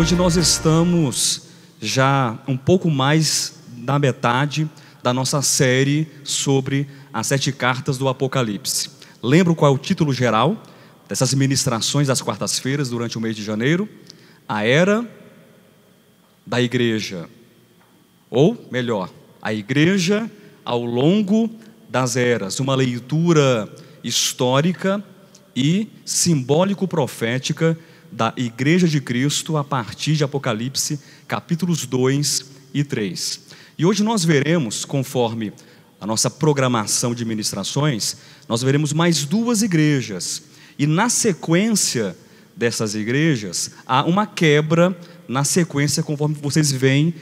Hoje nós estamos já um pouco mais da metade da nossa série sobre as 7 cartas do Apocalipse. Lembra qual é o título geral dessas ministrações das quartas-feiras durante o mês de janeiro? A Era da Igreja, ou melhor, a Igreja ao longo das eras, uma leitura histórica e simbólico-profética da Igreja de Cristo a partir de Apocalipse, capítulos 2 e 3. E hoje nós veremos, conforme a nossa programação de ministrações, nós veremos mais 2 igrejas. E na sequência dessas igrejas, há uma quebra na sequência, conforme vocês veem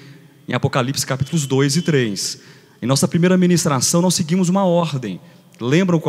em Apocalipse, capítulos 2 e 3. Em nossa primeira ministração, nós seguimos uma ordem. Lembram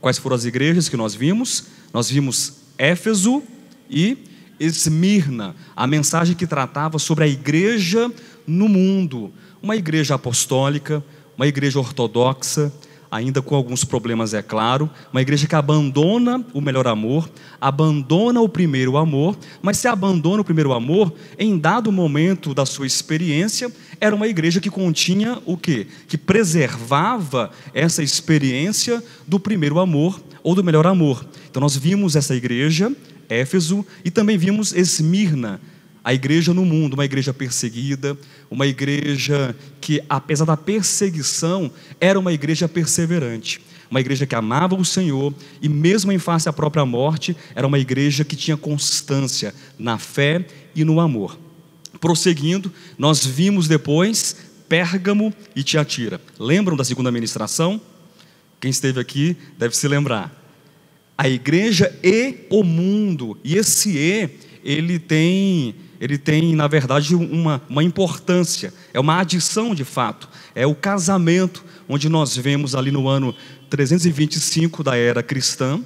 quais foram as igrejas que nós vimos? Nós vimos Éfeso e Esmirna, a mensagem que tratava sobre a igreja no mundo, uma igreja apostólica, uma igreja ortodoxa, ainda com alguns problemas, é claro, uma igreja que abandona o melhor amor, abandona o primeiro amor, mas se abandona o primeiro amor, em dado momento da sua experiência, era uma igreja que continha o quê? Que preservava essa experiência do primeiro amor ou do melhor amor. Então nós vimos essa igreja, Éfeso, e também vimos Esmirna, a igreja no mundo, uma igreja perseguida, uma igreja que, apesar da perseguição, era uma igreja perseverante, uma igreja que amava o Senhor e mesmo em face à própria morte, era uma igreja que tinha constância na fé e no amor. Prosseguindo, nós vimos depois Pérgamo e Tiatira. Lembram da segunda ministração? Quem esteve aqui deve se lembrar. A igreja e o mundo, e esse ele tem na verdade uma importância, é uma adição de fato, é o casamento, onde nós vemos ali no ano 325 da era cristã,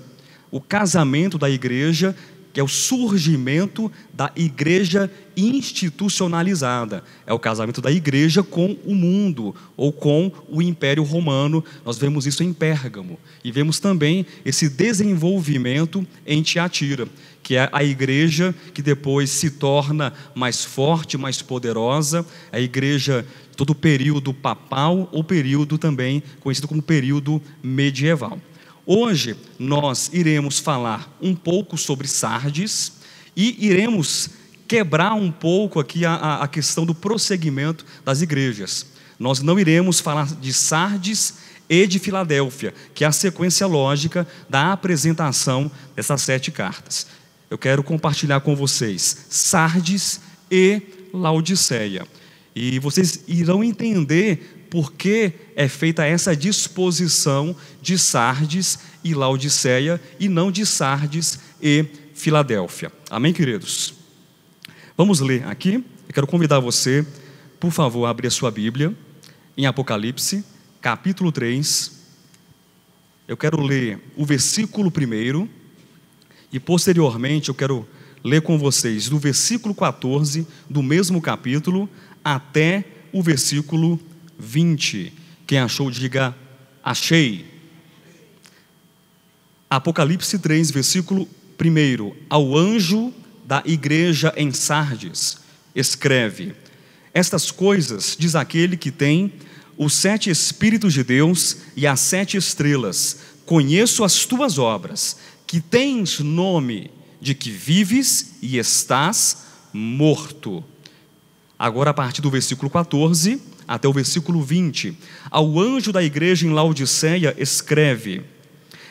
o casamento da igreja, que é o surgimento da igreja institucionalizada, é o casamento da igreja com o mundo, ou com o Império Romano. Nós vemos isso em Pérgamo, e vemos também esse desenvolvimento em Tiatira, que é a igreja que depois se torna mais forte, mais poderosa, a igreja, todo o período papal, ou período também conhecido como período medieval. Hoje nós iremos falar um pouco sobre Sardes e iremos quebrar um pouco aqui a questão do prosseguimento das igrejas. Nós não iremos falar de Sardes e de Filadélfia, que é a sequência lógica da apresentação dessas 7 cartas. Eu quero compartilhar com vocês Sardes e Laodiceia. E vocês irão entender por que é feita essa disposição de Sardes e Laodiceia e não de Sardes e Filadélfia. Amém, queridos? Vamos ler aqui. Eu quero convidar você, por favor, a abrir a sua Bíblia em Apocalipse, capítulo 3. Eu quero ler o versículo 1 e posteriormente eu quero ler com vocês do versículo 14 do mesmo capítulo até o versículo 20. Quem achou, diga achei. Apocalipse 3, versículo 1. Ao anjo da igreja em Sardes, escreve: estas coisas diz aquele que tem os 7 Espíritos de Deus e as 7 estrelas. Conheço as tuas obras, que tens nome de que vives e estás morto. Agora, a partir do versículo 14 até o versículo 20, ao anjo da igreja em Laodiceia escreve: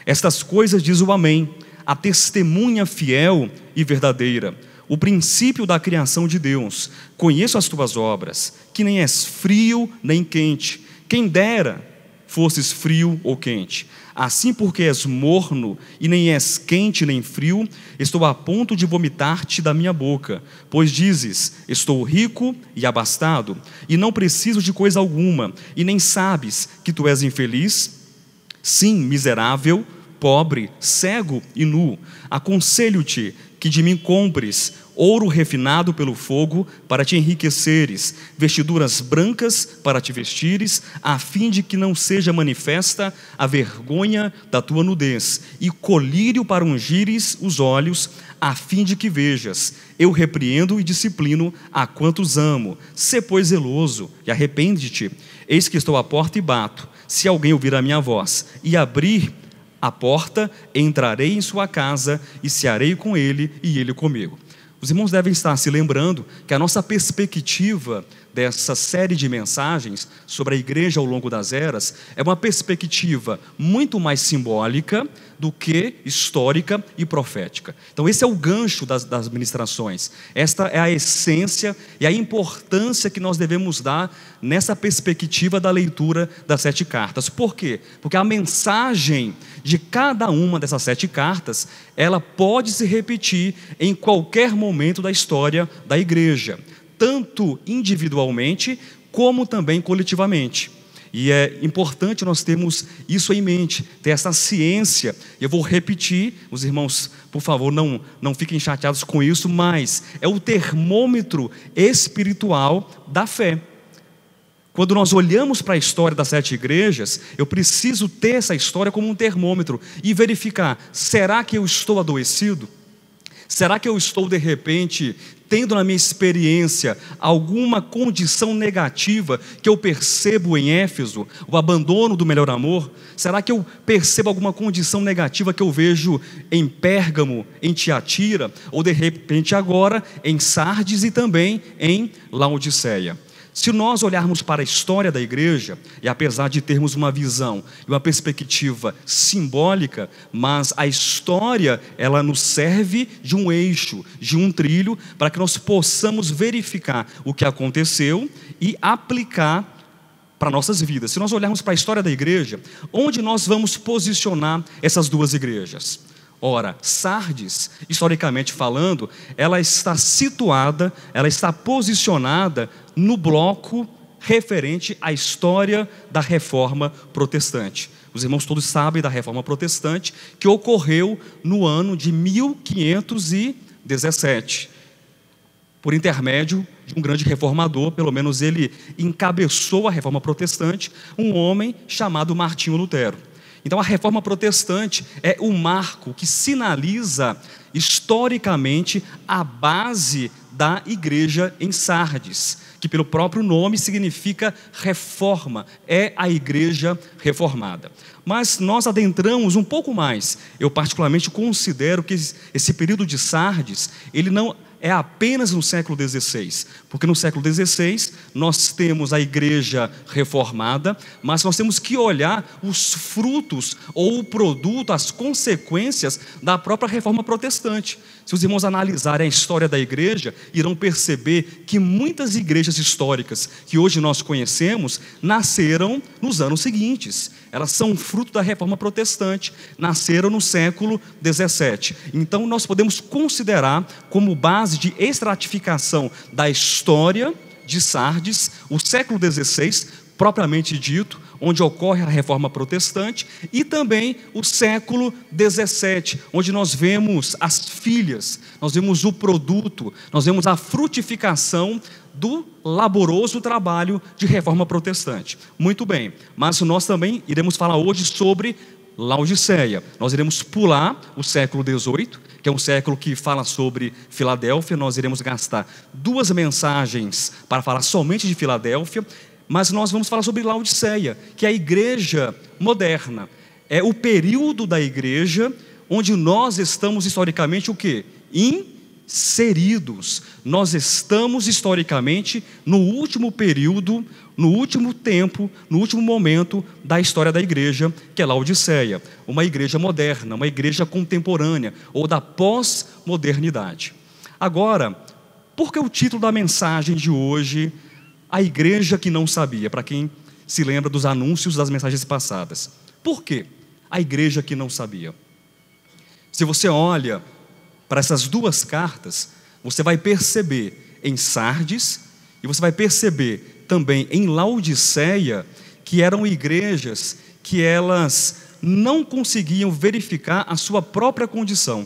estas coisas diz o Amém, a testemunha fiel e verdadeira, o princípio da criação de Deus. Conheço as tuas obras, que nem és frio nem quente. Quem dera fosses frio ou quente. Assim, porque és morno e nem és quente nem frio, estou a ponto de vomitar-te da minha boca. Pois dizes: estou rico e abastado, e não preciso de coisa alguma, e nem sabes que tu és infeliz? Sim, miserável, pobre, cego e nu. Aconselho-te que de mim compres ouro refinado pelo fogo para te enriqueceres, vestiduras brancas para te vestires, a fim de que não seja manifesta a vergonha da tua nudez, e colírio para ungires os olhos, a fim de que vejas. Eu repreendo e disciplino a quantos amo. Sê, pois, zeloso e arrepende-te. Eis que estou à porta e bato. Se alguém ouvir a minha voz e abrir a porta, entrarei em sua casa e cearei com ele e ele comigo. Os irmãos devem estar se lembrando que a nossa perspectiva dessa série de mensagens sobre a igreja ao longo das eras é uma perspectiva muito mais simbólica do que histórica e profética. Então esse é o gancho das ministrações. Esta é a essência e a importância que nós devemos dar nessa perspectiva da leitura das 7 cartas. Por quê? Porque a mensagem de cada uma dessas 7 cartas, ela pode se repetir em qualquer momento da história da igreja, tanto individualmente como também coletivamente. E é importante nós termos isso em mente, ter essa ciência. Eu vou repetir, os irmãos, por favor, não fiquem chateados com isso, mas é o termômetro espiritual da fé. Quando nós olhamos para a história das 7 igrejas, eu preciso ter essa história como um termômetro e verificar: será que eu estou adoecido? Será que eu estou de repente tendo na minha experiência alguma condição negativa que eu percebo em Éfeso, o abandono do melhor amor? Será que eu percebo alguma condição negativa que eu vejo em Pérgamo, em Tiatira, ou de repente agora em Sardes e também em Laodiceia? Se nós olharmos para a história da igreja, e apesar de termos uma visão e uma perspectiva simbólica, mas a história, ela nos serve de um eixo, de um trilho, para que nós possamos verificar o que aconteceu e aplicar para nossas vidas. Se nós olharmos para a história da igreja, onde nós vamos posicionar essas duas igrejas? Ora, Sardes, historicamente falando, ela está situada, ela está posicionada no bloco referente à história da Reforma Protestante. Os irmãos todos sabem da Reforma Protestante, que ocorreu no ano de 1517, por intermédio de um grande reformador, pelo menos ele encabeçou a Reforma Protestante, um homem chamado Martinho Lutero. Então a Reforma Protestante é o marco que sinaliza historicamente a base da igreja em Sardes, que pelo próprio nome significa reforma, é a igreja reformada. Mas nós adentramos um pouco mais. Eu particularmente considero que esse período de Sardes, ele não é apenas no século XVI, porque no século XVI nós temos a igreja reformada, mas nós temos que olhar os frutos ou o produto, as consequências da própria Reforma Protestante. Se os irmãos analisarem a história da igreja, irão perceber que muitas igrejas históricas que hoje nós conhecemos nasceram nos anos seguintes. Elas são fruto da Reforma Protestante, nasceram no século XVII. Então nós podemos considerar como base de estratificação da história de Sardes o século XVI, propriamente dito, onde ocorre a Reforma Protestante, e também o século XVII, onde nós vemos as filhas, nós vemos o produto, nós vemos a frutificação do laboroso trabalho de Reforma Protestante. Muito bem, mas nós também iremos falar hoje sobre Laodiceia. Nós iremos pular o século XVIII, que é um século que fala sobre Filadélfia. Nós iremos gastar 2 mensagens para falar somente de Filadélfia, mas nós vamos falar sobre Laodiceia, que é a igreja moderna. É o período da igreja onde nós estamos historicamente o quê? Inseridos. Nós estamos historicamente no último período, no último tempo, no último momento da história da igreja, que é Laodiceia. Uma igreja moderna, uma igreja contemporânea, ou da pós-modernidade. Agora, por que o título da mensagem de hoje, A Igreja que Não Sabia? Para quem se lembra dos anúncios das mensagens passadas. Por quê? A igreja que não sabia. Se você olha para essas 2 cartas, você vai perceber em Sardes, e você vai perceber também em Laodiceia, que eram igrejas que elas não conseguiam verificar a sua própria condição.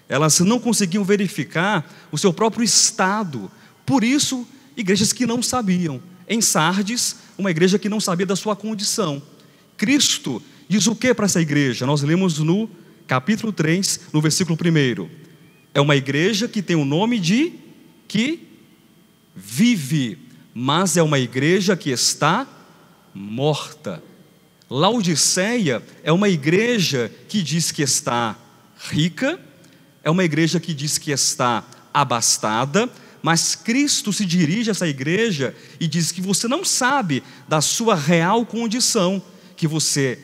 elas não conseguiam verificar o seu próprio estado. Por isso, igrejas que não sabiam. Em Sardes, uma igreja que não sabia da sua condição. Cristo diz o que para essa igreja? Nós lemos no capítulo 3, no versículo 1. É uma igreja que tem o nome de que vive, mas é uma igreja que está morta. Laodiceia é uma igreja que diz que está rica, é uma igreja que diz que está abastada, mas Cristo se dirige a essa igreja e diz que você não sabe da sua real condição, que você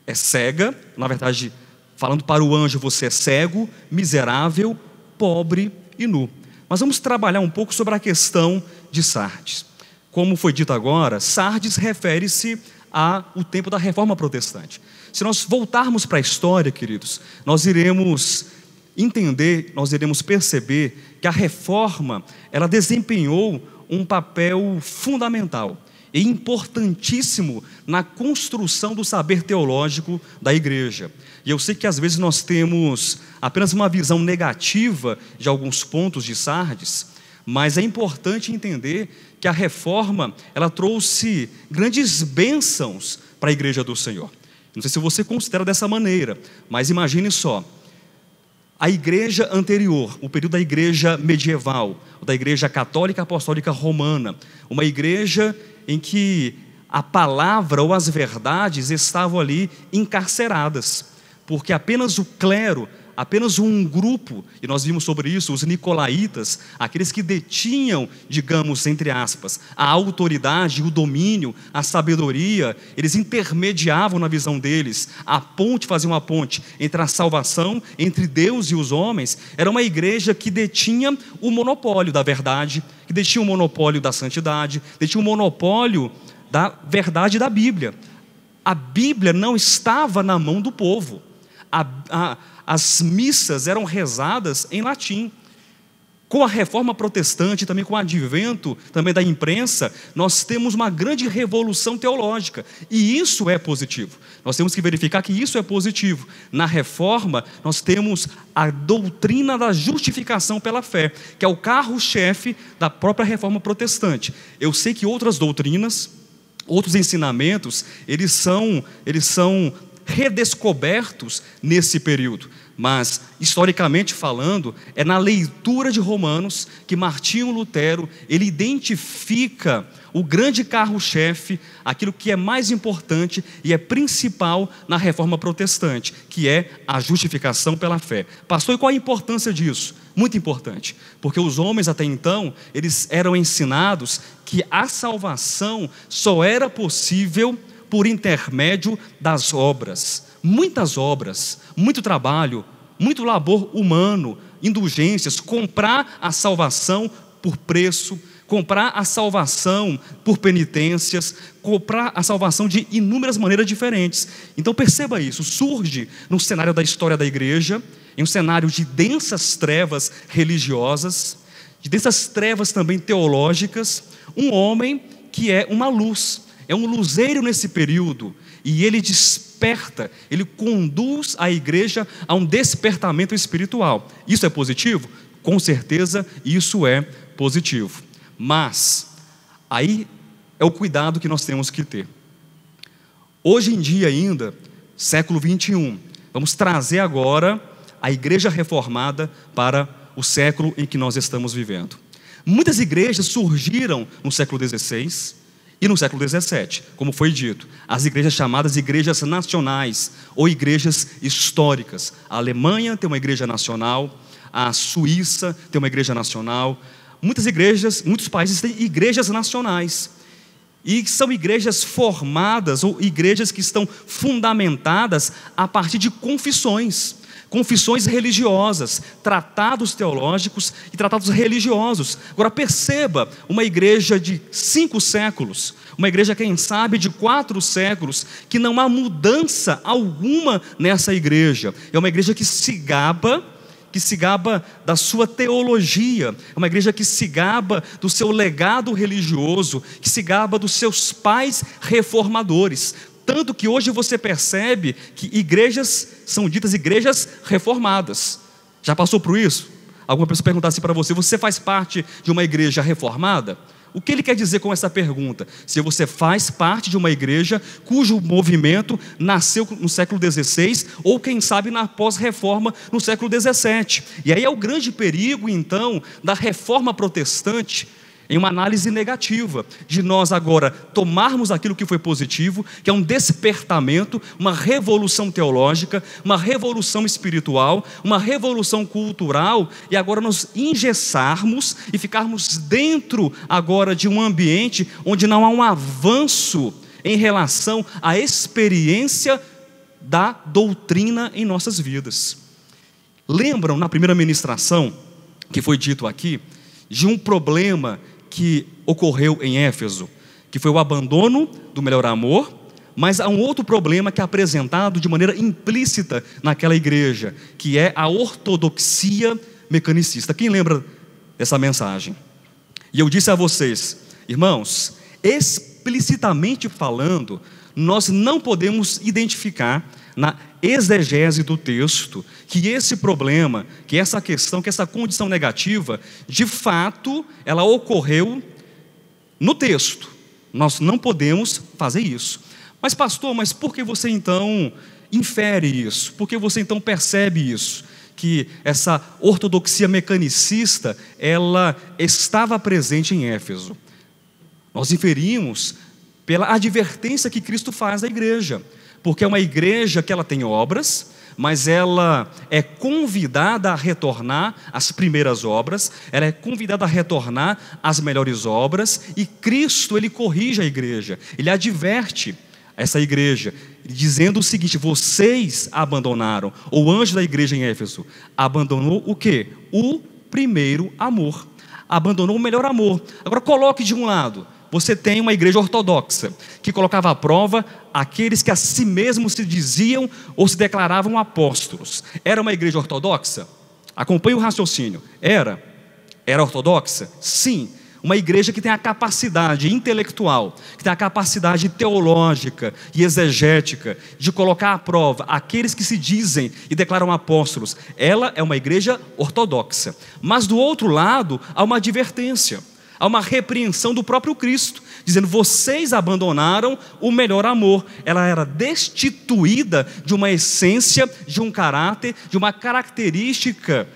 é cega, na verdade, falando para o anjo, você é cego, miserável, pobre e nu. Mas vamos trabalhar um pouco sobre a questão de Sardes. Como foi dito agora, Sardes refere-se ao tempo da Reforma Protestante. Se nós voltarmos para a história, queridos, nós iremos entender, nós iremos perceber que a Reforma, ela desempenhou um papel fundamental e importantíssimo na construção do saber teológico da igreja. E eu sei que às vezes nós temos apenas uma visão negativa de alguns pontos de Sardes, mas é importante entender que a Reforma, ela trouxe grandes bênçãos para a igreja do Senhor. Não sei se você considera dessa maneira, mas imagine só, a igreja anterior, o período da igreja medieval, da igreja católica apostólica romana, uma igreja em que a palavra ou as verdades estavam ali encarceradas, porque apenas o clero, apenas um grupo, e nós vimos sobre isso, os nicolaítas, aqueles que detinham, digamos, entre aspas, a autoridade, o domínio, a sabedoria, eles intermediavam na visão deles, faziam uma ponte entre a salvação, entre Deus e os homens. Era uma igreja que detinha o monopólio da verdade, que detinha o monopólio da santidade, detinha o monopólio da verdade da Bíblia. A Bíblia não estava na mão do povo. As missas eram rezadas em latim. Com a Reforma Protestante, também com o advento também da imprensa, nós temos uma grande revolução teológica, e isso é positivo. Nós temos que verificar que isso é positivo. Na Reforma, nós temos a doutrina da justificação pela fé, que é o carro-chefe da própria Reforma Protestante. Eu sei que outras doutrinas, outros ensinamentos, eles são redescobertos nesse período, mas historicamente falando, é na leitura de Romanos que Martinho Lutero, ele identifica o grande carro-chefe, aquilo que é mais importante e é principal na Reforma Protestante, que é a justificação pela fé. Pastor, e qual a importância disso? Muito importante, porque os homens até então, eles eram ensinados que a salvação só era possível por intermédio das obras. Muitas obras, muito trabalho, muito labor humano, indulgências, comprar a salvação por preço, comprar a salvação por penitências, comprar a salvação de inúmeras maneiras diferentes. Então perceba isso, surge no cenário da história da igreja, em um cenário de densas trevas religiosas, de densas trevas também teológicas, um homem que é uma luz, é um luzeiro nesse período, e ele desperta, ele conduz a igreja a um despertamento espiritual. Isso é positivo? Com certeza isso é positivo. Mas, aí é o cuidado que nós temos que ter. Hoje em dia ainda, século 21, vamos trazer agora a igreja reformada para o século em que nós estamos vivendo. Muitas igrejas surgiram no século XVI, e no século XVII, como foi dito, as igrejas chamadas igrejas nacionais ou igrejas históricas. A Alemanha tem uma igreja nacional, a Suíça tem uma igreja nacional. Muitas igrejas, muitos países têm igrejas nacionais. E são igrejas formadas ou igrejas que estão fundamentadas a partir de confissões religiosas, tratados teológicos e tratados religiosos. Agora perceba, uma igreja de 5 séculos, uma igreja quem sabe de 4 séculos, que não há mudança alguma nessa igreja. É uma igreja que se gaba da sua teologia, é uma igreja que se gaba do seu legado religioso, que se gaba dos seus pais reformadores. Tanto que hoje você percebe que igrejas são ditas igrejas reformadas. Já passou por isso? Alguma pessoa perguntasse para você: você faz parte de uma igreja reformada? O que ele quer dizer com essa pergunta? Se você faz parte de uma igreja cujo movimento nasceu no século XVI, ou quem sabe na pós-reforma no século XVII. E aí é o grande perigo, então, da reforma protestante, em uma análise negativa, de nós agora tomarmos aquilo que foi positivo, que é um despertamento, uma revolução teológica, uma revolução espiritual, uma revolução cultural, e agora nos engessarmos e ficarmos dentro agora de um ambiente onde não há um avanço em relação à experiência da doutrina em nossas vidas. Lembram, na primeira ministração, que foi dito aqui, de um problema que ocorreu em Éfeso, que foi o abandono do melhor amor, mas há um outro problema que é apresentado de maneira implícita naquela igreja, que é a ortodoxia mecanicista. Quem lembra dessa mensagem? E eu disse a vocês, irmãos, explicitamente falando, nós não podemos identificar na exegese do texto que esse problema, que essa questão, que essa condição negativa, de fato, ela ocorreu no texto. Nós não podemos fazer isso. Mas pastor, mas por que você então infere isso? Por que você então percebe isso? Que essa ortodoxia mecanicista, ela estava presente em Éfeso. Nós inferimos pela advertência que Cristo faz à igreja, porque é uma igreja que ela tem obras, mas ela é convidada a retornar às primeiras obras, ela é convidada a retornar às melhores obras, e Cristo, ele corrige a igreja, ele adverte essa igreja, dizendo o seguinte: vocês abandonaram, ou o anjo da igreja em Éfeso abandonou o quê? O primeiro amor, abandonou o melhor amor. Agora coloque de um lado, você tem uma igreja ortodoxa, que colocava à prova aqueles que a si mesmos se diziam ou se declaravam apóstolos. Era uma igreja ortodoxa? Acompanhe o raciocínio. Era ortodoxa? Sim. Uma igreja que tem a capacidade intelectual, que tem a capacidade teológica e exegética de colocar à prova aqueles que se dizem e declaram apóstolos. Ela é uma igreja ortodoxa. Mas do outro lado, há uma advertência, há uma repreensão do próprio Cristo, dizendo: vocês abandonaram o melhor amor. Ela era destituída de uma essência, de um caráter, de uma característica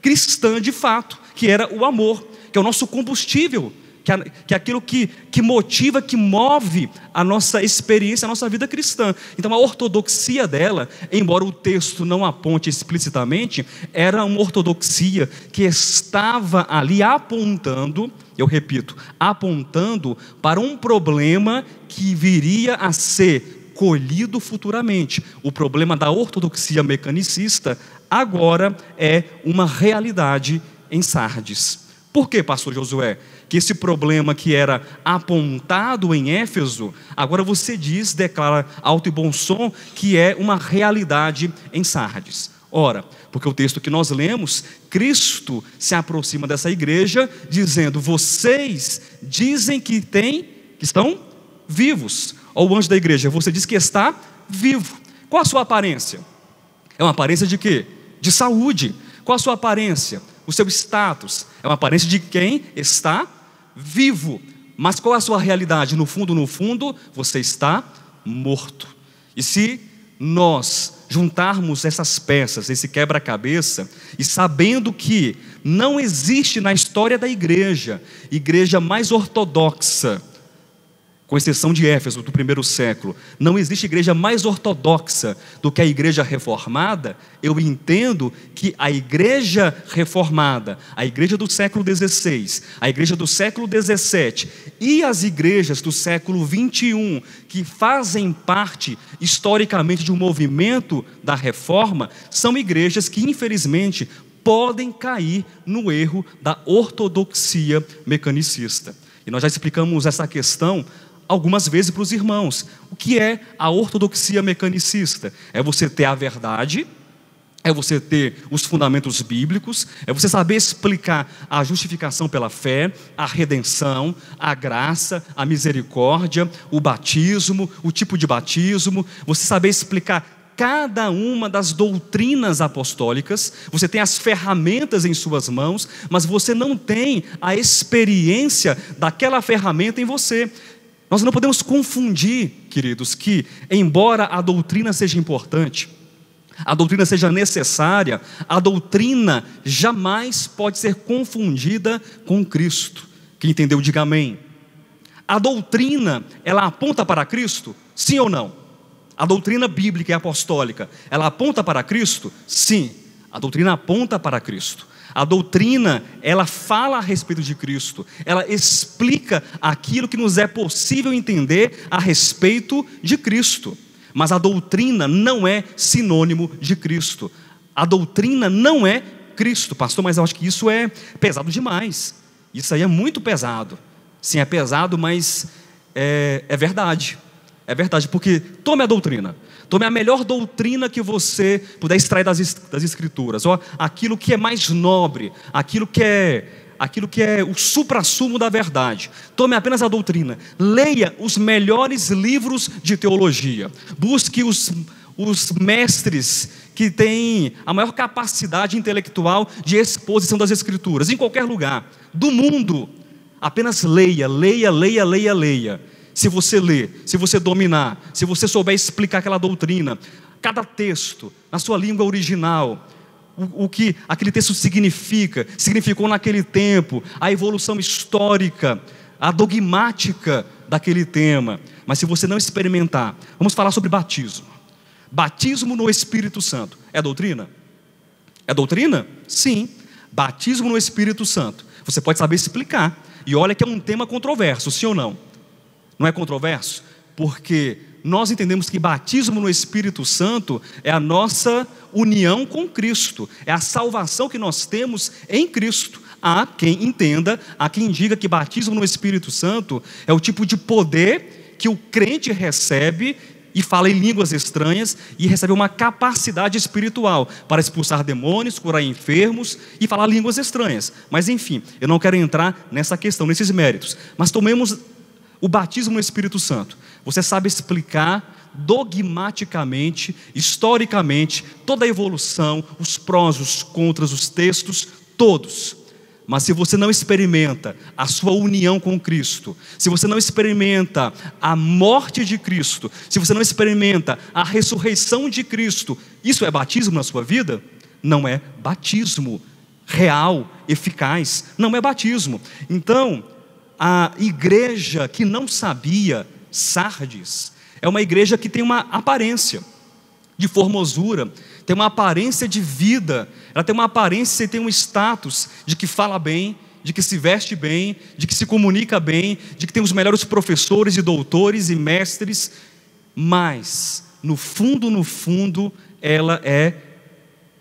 cristã de fato, que era o amor, que é o nosso combustível, que é aquilo que motiva, que move a nossa experiência, a nossa vida cristã. Então a ortodoxia dela, embora o texto não aponte explicitamente, era uma ortodoxia que estava ali apontando, eu repito, apontando para um problema que viria a ser colhido futuramente. O problema da ortodoxia mecanicista agora é uma realidade em Sardes. Por que, pastor Josué, que esse problema que era apontado em Éfeso, agora você diz, declara alto e bom som, que é uma realidade em Sardes? Ora, porque o texto que nós lemos, Cristo se aproxima dessa igreja dizendo: vocês dizem que estão vivos. Ou o anjo da igreja: você diz que está vivo. Qual a sua aparência? É uma aparência de quê? De saúde. Qual a sua aparência? O seu status é uma aparência de quem está vivo. Mas qual é a sua realidade? No fundo, você está morto. E se nós juntarmos essas peças, esse quebra-cabeça, e sabendo que não existe na história da igreja mais ortodoxa, com exceção de Éfeso, do primeiro século, não existe igreja mais ortodoxa do que a igreja reformada, eu entendo que a igreja reformada, a igreja do século XVI, a igreja do século XVII e as igrejas do século XXI, que fazem parte historicamente de um movimento da reforma, são igrejas que infelizmente podem cair no erro da ortodoxia mecanicista. E nós já explicamos essa questão algumas vezes para os irmãos. O que é a ortodoxia mecanicista? É você ter a verdade, é você ter os fundamentos bíblicos, é você saber explicar a justificação pela fé, a redenção, a graça, a misericórdia, o batismo, o tipo de batismo, você saber explicar cada uma das doutrinas apostólicas, você tem as ferramentas em suas mãos, mas você não tem a experiência daquela ferramenta em você. Nós não podemos confundir, queridos, que embora a doutrina seja importante, a doutrina seja necessária, a doutrina jamais pode ser confundida com Cristo. Quem entendeu, diga amém. A doutrina, ela aponta para Cristo? Sim ou não? A doutrina bíblica e apostólica, ela aponta para Cristo? Sim, a doutrina aponta para Cristo. A doutrina, ela fala a respeito de Cristo, ela explica aquilo que nos é possível entender a respeito de Cristo. Mas a doutrina não é sinônimo de Cristo. A doutrina não é Cristo, pastor, mas eu acho que isso é pesado demais. Isso aí é muito pesado. Sim, é pesado, mas é verdade. É verdade, porque tome a doutrina. Tome a melhor doutrina que você puder extrair das Escrituras, ou aquilo que é mais nobre, aquilo que é o suprassumo da verdade. Tome apenas a doutrina. Leia os melhores livros de teologia. Busque os mestres que têm a maior capacidade intelectual de exposição das Escrituras, em qualquer lugar do mundo. Apenas leia, leia, leia, leia, leia. Se você ler, se você dominar, se você souber explicar aquela doutrina, cada texto, na sua língua original, o que aquele texto significou naquele tempo, a evolução histórica, a dogmática daquele tema. Mas se você não experimentar, vamos falar sobre batismo. Batismo no Espírito Santo, é doutrina? É doutrina? Sim. Batismo no Espírito Santo, você pode saber explicar. E olha que é um tema controverso, sim ou não? Não é controverso? Porque nós entendemos que batismo no Espírito Santo é a nossa união com Cristo, é a salvação que nós temos em Cristo. Há quem entenda, há quem diga que batismo no Espírito Santo é o tipo de poder que o crente recebe e fala em línguas estranhas e recebe uma capacidade espiritual para expulsar demônios, curar enfermos e falar línguas estranhas. Mas enfim, eu não quero entrar nessa questão, nesses méritos. Mas tomemos o batismo no Espírito Santo. Você sabe explicar dogmaticamente, historicamente, toda a evolução, os prós, os contras, os textos, todos. Mas se você não experimenta a sua união com Cristo, se você não experimenta a morte de Cristo, se você não experimenta a ressurreição de Cristo, isso é batismo na sua vida? Não é batismo real, eficaz, não é batismo. Então, a igreja que não sabia, Sardes, é uma igreja que tem uma aparência de formosura, tem uma aparência de vida, ela tem uma aparência e tem um status de que fala bem, de que se veste bem, de que se comunica bem, de que tem os melhores professores e doutores e mestres, mas no fundo, ela é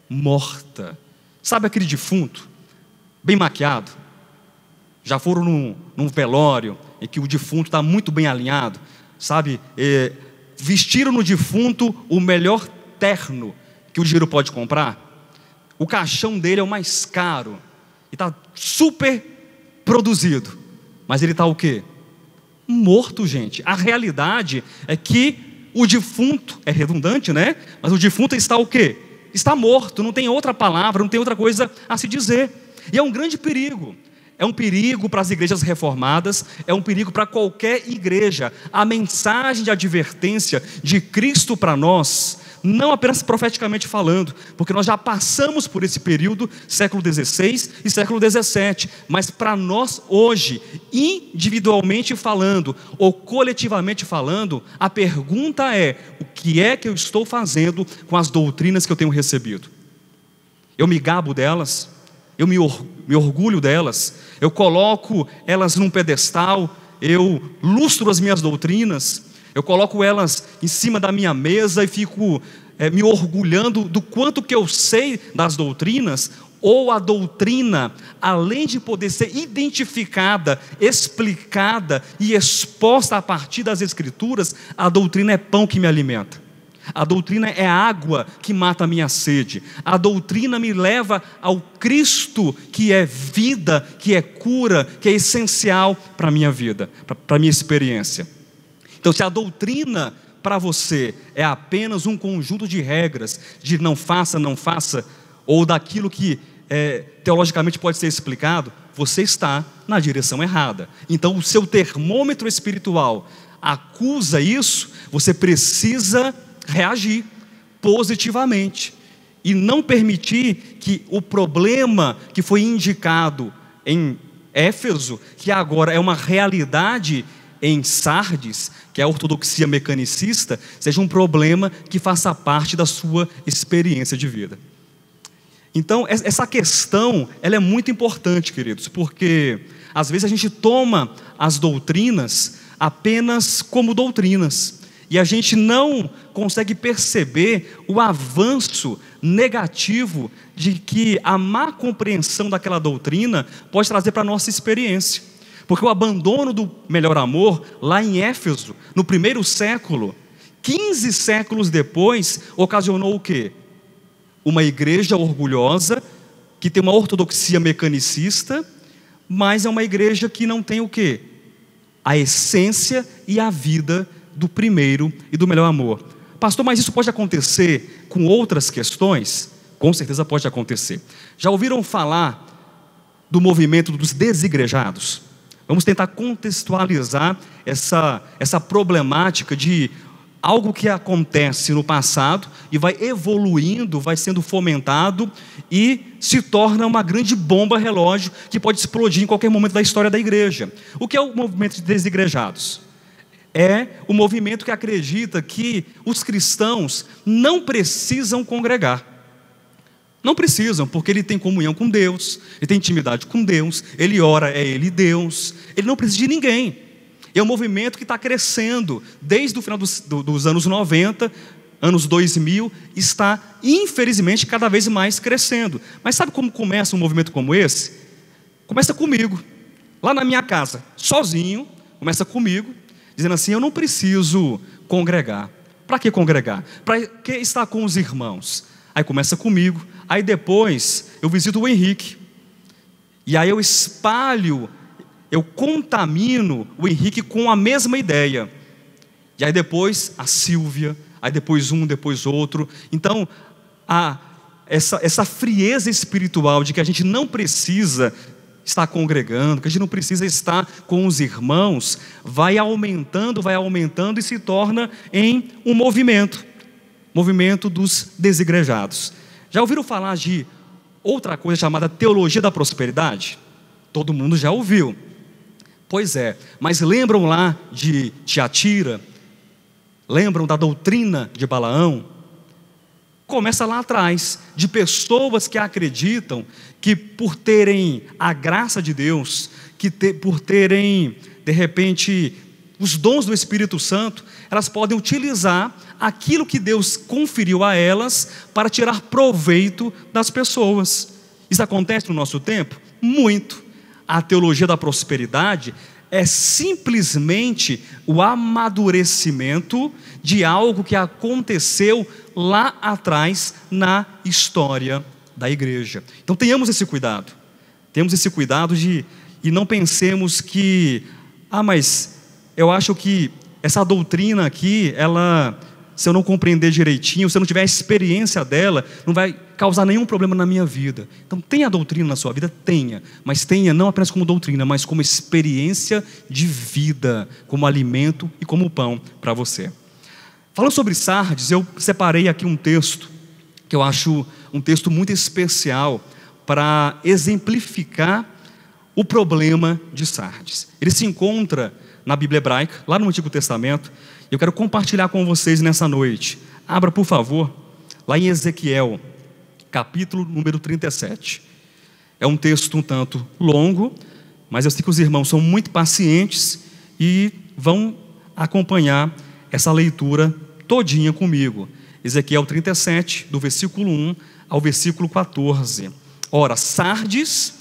morta. Sabe aquele defunto, bem maquiado? Já foram num velório em que o defunto está muito bem alinhado, sabe? Vestiram no defunto o melhor terno que o dinheiro pode comprar. O caixão dele é o mais caro e está super produzido, mas ele está o quê? Morto, gente. A realidade é que o defunto, é redundante, né? Mas o defunto está o quê? Está morto, não tem outra palavra, não tem outra coisa a se dizer. E é um grande perigo. É um perigo para as igrejas reformadas, é um perigo para qualquer igreja. A mensagem de advertência de Cristo para nós, não apenas profeticamente falando, porque nós já passamos por esse período, século XVI e século XVII, mas para nós hoje, individualmente falando ou coletivamente falando, a pergunta é: o que é que eu estou fazendo com as doutrinas que eu tenho recebido? Eu me gabo delas? Eu me orgulho delas, eu coloco elas num pedestal, eu lustro as minhas doutrinas, eu coloco elas em cima da minha mesa e fico me orgulhando do quanto que eu sei das doutrinas, ou a doutrina, além de poder ser identificada, explicada e exposta a partir das Escrituras, a doutrina é pão que me alimenta. A doutrina é água que mata a minha sede. A doutrina me leva ao Cristo que é vida, que é cura, que é essencial para a minha vida, para a minha experiência. Então, se a doutrina para você é apenas um conjunto de regras, de não faça, não faça, ou daquilo que teologicamente pode ser explicado, você está na direção errada. Então o seu termômetro espiritual acusa isso, você precisa reagir positivamente e não permitir que o problema que foi indicado em Éfeso, que agora é uma realidade em Sardes, que é a ortodoxia mecanicista, seja um problema que faça parte da sua experiência de vida. Então, essa questão, ela é muito importante, queridos, porque às vezes a gente toma as doutrinas apenas como doutrinas, e a gente não consegue perceber o avanço negativo de que a má compreensão daquela doutrina pode trazer para a nossa experiência. Porque o abandono do melhor amor, lá em Éfeso, no primeiro século, 15 séculos depois, ocasionou o quê? Uma igreja orgulhosa, que tem uma ortodoxia mecanicista, mas é uma igreja que não tem o quê? A essência e a vida do primeiro e do melhor amor. Pastor, mas isso pode acontecer com outras questões? Com certeza pode acontecer. Já ouviram falar do movimento dos desigrejados? Vamos tentar contextualizar essa problemática de algo que acontece no passado e vai evoluindo, vai sendo fomentado e se torna uma grande bomba relógio que pode explodir em qualquer momento da história da igreja. O que é o movimento de desigrejados? É o movimento que acredita que os cristãos não precisam congregar. Não precisam, porque ele tem comunhão com Deus, ele tem intimidade com Deus, ele ora, é ele Deus, ele não precisa de ninguém. É um movimento que está crescendo desde o final dos anos 90, anos 2000, está infelizmente cada vez mais crescendo. Mas sabe como começa um movimento como esse? Começa comigo, lá na minha casa, sozinho, começa comigo, dizendo assim: eu não preciso congregar. Para que congregar? Para que estar com os irmãos? Aí começa comigo, aí depois eu visito o Henrique, e aí eu espalho, eu contamino o Henrique com a mesma ideia, e aí depois a Silvia, aí depois um, depois outro. Então essa frieza espiritual de que a gente não precisa estar congregando, que a gente não precisa estar com os irmãos, vai aumentando e se torna em um movimento dos desigrejados. Já ouviram falar de outra coisa chamada teologia da prosperidade? Todo mundo já ouviu. Pois é, mas lembram lá de Tiatira? Lembram da doutrina de Balaão? Começa lá atrás, de pessoas que acreditam que por terem a graça de Deus, por terem, de repente, os dons do Espírito Santo, elas podem utilizar aquilo que Deus conferiu a elas para tirar proveito das pessoas. Isso acontece no nosso tempo? Muito. A teologia da prosperidade é simplesmente o amadurecimento de algo que aconteceu lá atrás na história da igreja. Então tenhamos esse cuidado. E não pensemos que, mas eu acho que essa doutrina aqui, se eu não compreender direitinho, se eu não tiver a experiência dela, não vai causar nenhum problema na minha vida. Então tenha a doutrina na sua vida, tenha, mas tenha não apenas como doutrina, mas como experiência de vida, como alimento e como pão para você. Falando sobre Sardes, eu separei aqui um texto, que eu acho um texto muito especial para exemplificar o problema de Sardes. Ele se encontra na Bíblia hebraica, lá no Antigo Testamento. Eu quero compartilhar com vocês nessa noite. Abra, por favor, lá em Ezequiel, capítulo número 37. É um texto um tanto longo, mas eu sei que os irmãos são muito pacientes e vão acompanhar essa leitura todinha comigo. Ezequiel 37, do versículo 1 ao versículo 14. Ora, Sardes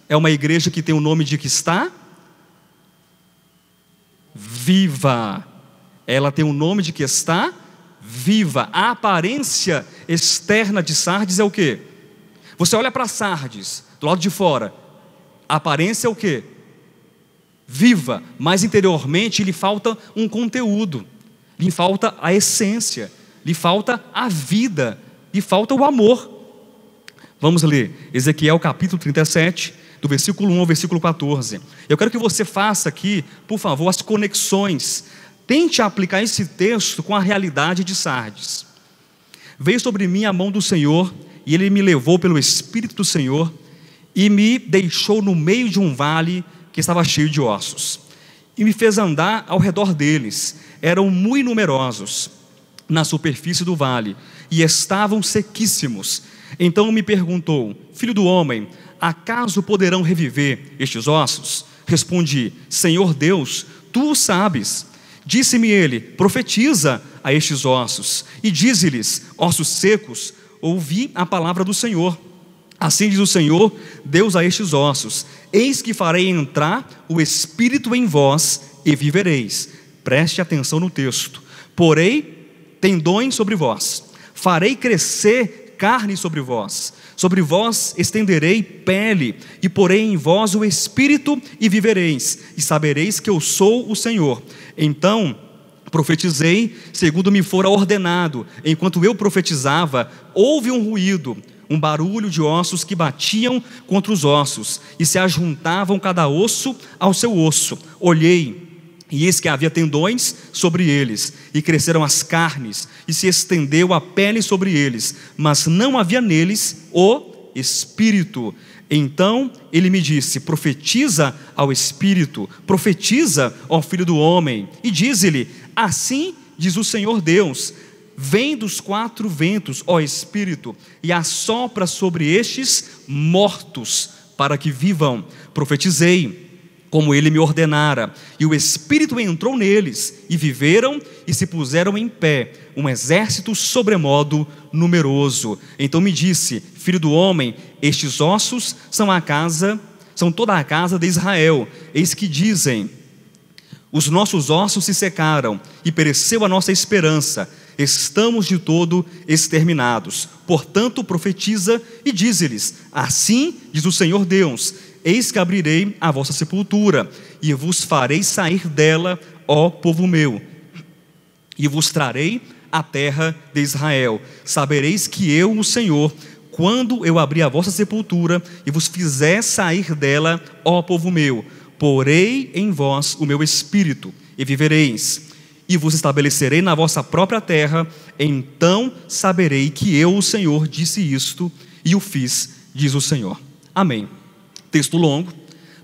é uma igreja que tem o nome de que está viva. Ela tem o nome de que está viva. A aparência externa de Sardes é o quê? Você olha para Sardes, do lado de fora, a aparência é o quê? Viva, mas interiormente lhe falta um conteúdo. lhe falta a essência, lhe falta a vida, lhe falta o amor. Vamos ler Ezequiel capítulo 37, do versículo 1 ao versículo 14. Eu quero que você faça aqui, por favor, as conexões. Tente aplicar esse texto com a realidade de Sardes. Veio sobre mim a mão do Senhor, e Ele me levou pelo Espírito do Senhor, e me deixou no meio de um vale que estava cheio de ossos, e me fez andar ao redor deles. Eram muito numerosos na superfície do vale, e estavam sequíssimos. Então me perguntou: filho do homem, acaso poderão reviver estes ossos? Respondi: Senhor Deus, tu o sabes. Disse-me ele: profetiza a estes ossos, e dize-lhes: ossos secos, ouvi a palavra do Senhor. Assim diz o Senhor Deus a estes ossos: eis que farei entrar o Espírito em vós, e vivereis. Preste atenção no texto. Porei tendões sobre vós, farei crescer carne sobre vós estenderei pele, e porei em vós o Espírito, e vivereis, e sabereis que eu sou o Senhor. Então profetizei segundo me fora ordenado. Enquanto eu profetizava, houve um ruído, um barulho de ossos que batiam contra os ossos, e se ajuntavam cada osso ao seu osso. Olhei, e eis que havia tendões sobre eles, e cresceram as carnes, e se estendeu a pele sobre eles, mas não havia neles o Espírito. Então ele me disse: profetiza ao Espírito, profetiza ao Filho do homem, e dize-lhe: assim diz o Senhor Deus, vem dos quatro ventos, ó Espírito, e assopra sobre estes mortos, para que vivam. Profetizei como ele me ordenara, e o Espírito entrou neles, e viveram, e se puseram em pé, um exército sobremodo numeroso. Então me disse: filho do homem, estes ossos são toda a casa de Israel. Eis que dizem: os nossos ossos se secaram, e pereceu a nossa esperança, estamos de todo exterminados. Portanto profetiza e dize-lhes: assim diz o Senhor Deus, eis que abrirei a vossa sepultura, e vos farei sair dela, ó povo meu, e vos trarei a terra de Israel. Sabereis que eu, o Senhor, quando eu abrir a vossa sepultura, e vos fizer sair dela, ó povo meu, porei em vós o meu Espírito, e vivereis, e vos estabelecerei na vossa própria terra. Então saberei que eu, o Senhor, disse isto, e o fiz, diz o Senhor. Amém. Texto longo,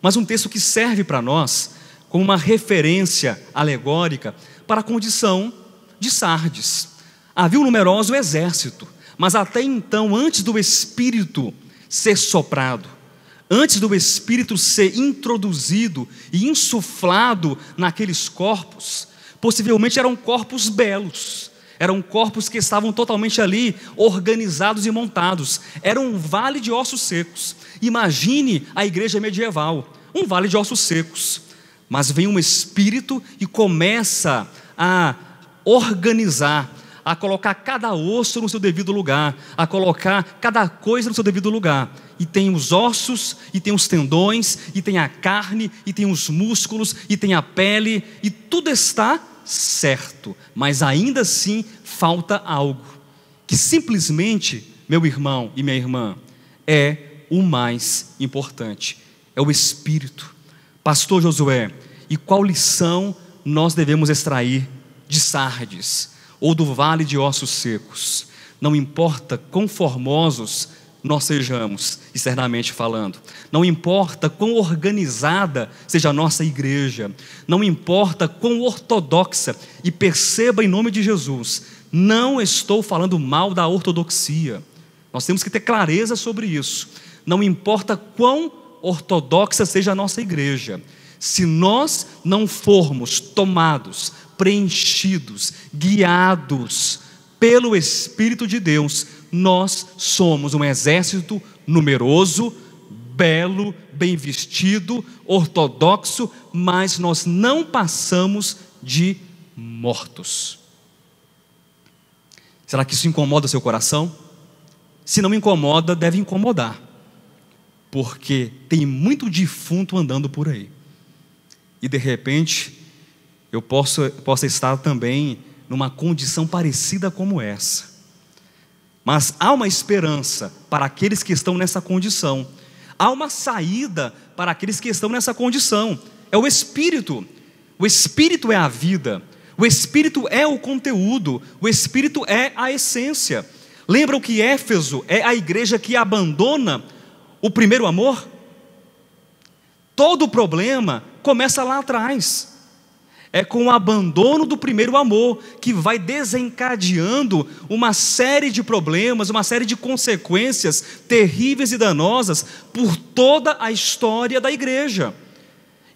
mas um texto que serve para nós como uma referência alegórica para a condição de Sardes. Havia um numeroso exército, mas até então, antes do Espírito ser soprado, antes do Espírito ser introduzido e insuflado naqueles corpos, possivelmente eram corpos belos, eram corpos que estavam totalmente ali organizados e montados. Era um vale de ossos secos. Imagine a igreja medieval, um vale de ossos secos. Mas vem um Espírito e começa a organizar, a colocar cada osso no seu devido lugar, a colocar cada coisa no seu devido lugar. E tem os ossos, e tem os tendões, e tem a carne, e tem os músculos, e tem a pele, e tudo está certo, mas ainda assim falta algo, que simplesmente, meu irmão e minha irmã, é o mais importante, é o Espírito. Pastor Josué, e qual lição nós devemos extrair de Sardes, ou do vale de ossos secos? Não importa quão formosos nós sejamos, externamente falando, não importa quão organizada seja a nossa igreja, não importa quão ortodoxa, e perceba em nome de Jesus, não estou falando mal da ortodoxia, nós temos que ter clareza sobre isso. Não importa quão ortodoxa seja a nossa igreja, se nós não formos tomados, preenchidos, guiados pelo Espírito de Deus, nós somos um exército numeroso, belo, bem vestido, ortodoxo, mas nós não passamos de mortos. Será que isso incomoda seu coração? Se não incomoda, deve incomodar, porque tem muito defunto andando por aí, e de repente eu posso estar também numa condição parecida como essa. Mas há uma esperança para aqueles que estão nessa condição. Há uma saída para aqueles que estão nessa condição. É o Espírito. O Espírito é a vida. O Espírito é o conteúdo. O Espírito é a essência. Lembram que Éfeso é a igreja que abandona o primeiro amor? Todo o problema começa lá atrás. É com o abandono do primeiro amor que vai desencadeando uma série de problemas, uma série de consequências terríveis e danosas por toda a história da igreja.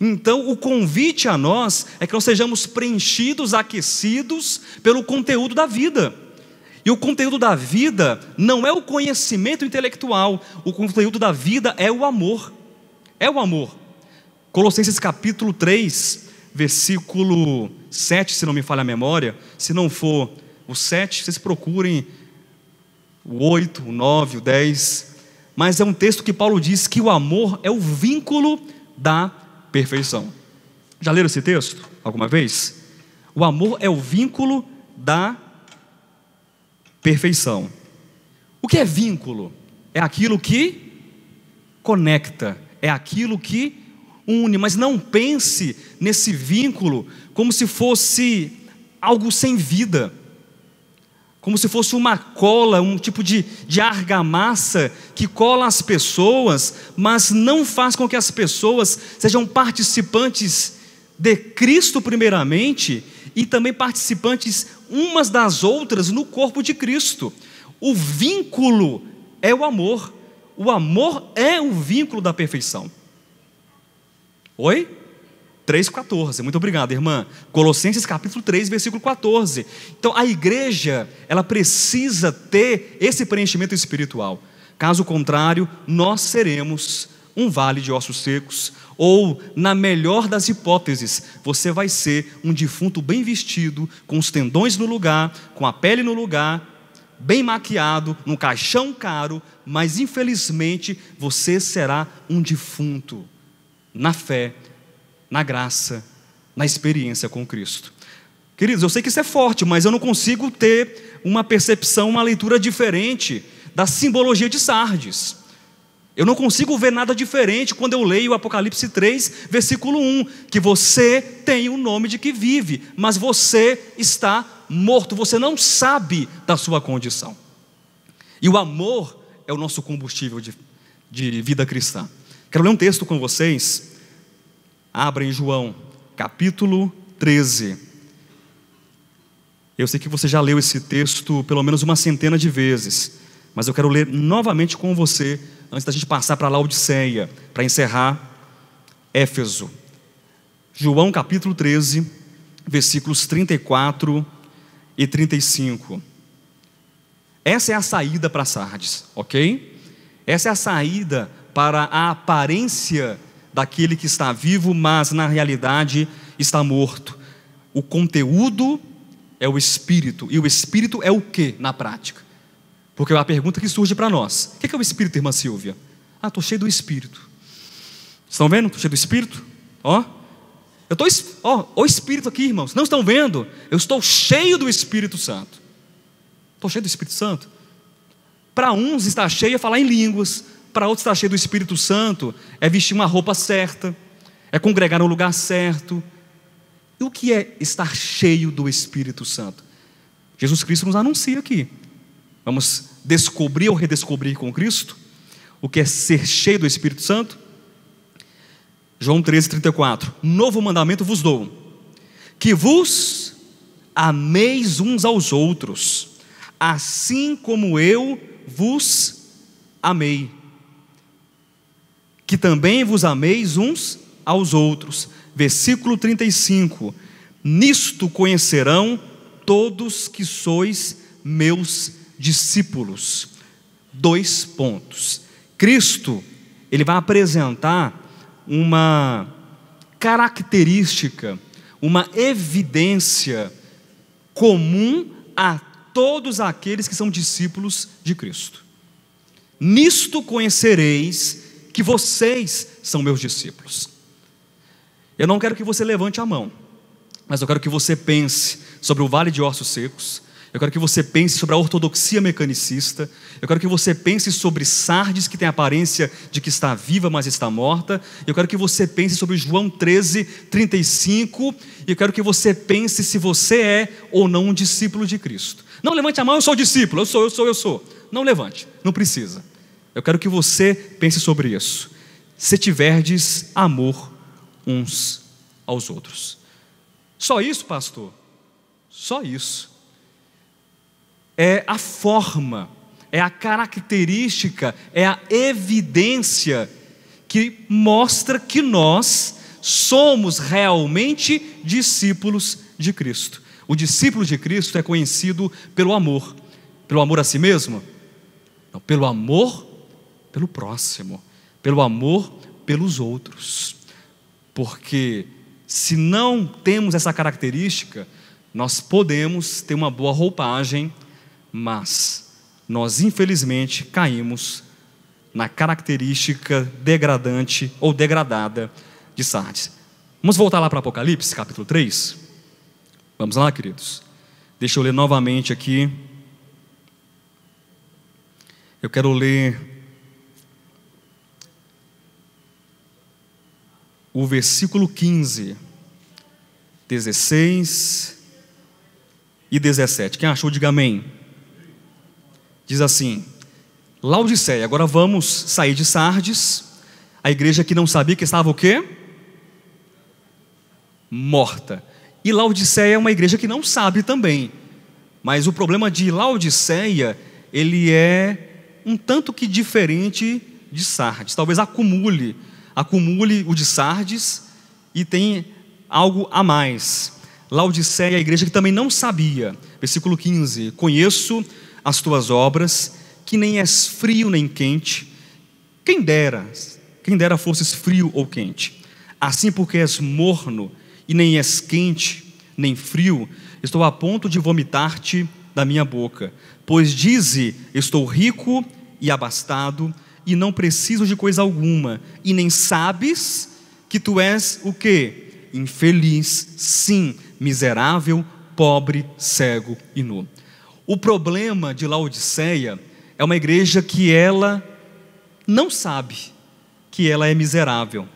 Então, o convite a nós é que nós sejamos preenchidos, aquecidos pelo conteúdo da vida. E o conteúdo da vida não é o conhecimento intelectual, o conteúdo da vida é o amor. É o amor. Colossenses capítulo 3, versículo 7, se não me falha a memória. Se não for o 7, vocês procurem o 8, o 9, o 10. Mas é um texto que Paulo diz que o amor é o vínculo da perfeição. Já leram esse texto alguma vez? O amor é o vínculo da perfeição. O que é vínculo? É aquilo que conecta, é aquilo que une, mas não pense nesse vínculo como se fosse algo sem vida, como se fosse uma cola, um tipo de argamassa que cola as pessoas, mas não faz com que as pessoas sejam participantes de Cristo primeiramente, e também participantes umas das outras no corpo de Cristo. O vínculo é o amor é o vínculo da perfeição. Oi? 3,14, muito obrigado, irmã. Colossenses capítulo 3, versículo 14. Então a igreja, ela precisa ter esse preenchimento espiritual. Caso contrário, nós seremos um vale de ossos secos, ou, na melhor das hipóteses, você vai ser um defunto bem vestido, com os tendões no lugar, com a pele no lugar, bem maquiado, num caixão caro, mas infelizmente você será um defunto na fé, na graça, na experiência com Cristo. Queridos, eu sei que isso é forte, mas eu não consigo ter uma percepção, uma leitura diferente da simbologia de Sardes. Eu não consigo ver nada diferente quando eu leio o Apocalipse 3, versículo 1, que você tem o nome de que vive, mas você está morto, você não sabe da sua condição. E o amor é o nosso combustível de vida cristã. Quero ler um texto com vocês. Abra em João, capítulo 13. Eu sei que você já leu esse texto pelo menos uma centena de vezes, mas eu quero ler novamente com você, antes da gente passar para Laodiceia, para encerrar Éfeso. João capítulo 13, versículos 34 e 35. Essa é a saída para Sardes, ok? Essa é a saída para a aparência daquele que está vivo, mas na realidade está morto. O conteúdo é o Espírito, e o Espírito é o que na prática? Porque é a pergunta que surge para nós: o que é o Espírito, irmã Silvia? Estou cheio do Espírito. Estão vendo? Estou cheio do Espírito. O Espírito aqui, irmãos, não estão vendo? Eu estou cheio do Espírito Santo. Estou cheio do Espírito Santo. Para uns está cheio é falar em línguas, para outros está cheio do Espírito Santo é vestir uma roupa certa, é congregar no lugar certo. E o que é estar cheio do Espírito Santo? Jesus Cristo nos anuncia aqui. Vamos descobrir ou redescobrir com Cristo o que é ser cheio do Espírito Santo. João 13, 34. Novo mandamento vos dou, que vos ameis uns aos outros, assim como eu vos amei, que também vos ameis uns aos outros. Versículo 35. Nisto conhecerão todos que sois meus discípulos. 2 pontos. Cristo, ele vai apresentar uma característica, uma evidência comum a todos aqueles que são discípulos de Cristo. Nisto conhecereis que vocês são meus discípulos. Eu não quero que você levante a mão. mas eu quero que você pense sobre o Vale de Ossos Secos. Eu quero que você pense sobre a ortodoxia mecanicista. Eu quero que você pense sobre Sardes, que tem a aparência de que está viva, mas está morta. Eu quero que você pense sobre João 13:35. E eu quero que você pense se você é ou não um discípulo de Cristo. Não levante a mão, eu sou discípulo, eu sou. Não levante, não precisa. Eu quero que você pense sobre isso. Se tiverdes amor uns aos outros. Só isso, pastor? Só isso. É a forma, é a característica, é a evidência que mostra que nós somos realmente discípulos de Cristo. O discípulo de Cristo é conhecido pelo amor a si mesmo? Não, pelo amor pelo próximo, pelo amor pelos outros. Porque se não temos essa característica, nós podemos ter uma boa roupagem, mas nós infelizmente caímos na característica degradante ou degradada de Sardes. Vamos voltar lá para Apocalipse, capítulo 3? Vamos lá, queridos. Deixa eu ler novamente aqui. Eu quero ler o versículo 15, 16 e 17. Quem achou, diga amém. Diz assim: Laodiceia, agora vamos sair de Sardes, a igreja que não sabia que estava o quê? Morta. E Laodiceia é uma igreja que não sabe também. Mas o problema de Laodiceia, ele é um tanto que diferente de Sardes. Talvez acumule o de Sardes e tem algo a mais. Laodiceia é a igreja que também não sabia. Versículo 15: Conheço as tuas obras, que nem és frio nem quente. Quem dera fosses frio ou quente. Assim, porque és morno e nem és quente nem frio, estou a ponto de vomitar-te da minha boca. Pois dize: estou rico e abastado, e não preciso de coisa alguma, e nem sabes que tu és o quê? Infeliz, sim, miserável, pobre, cego e nu. O problema de Laodiceia é uma igreja que ela não sabe que ela é miserável,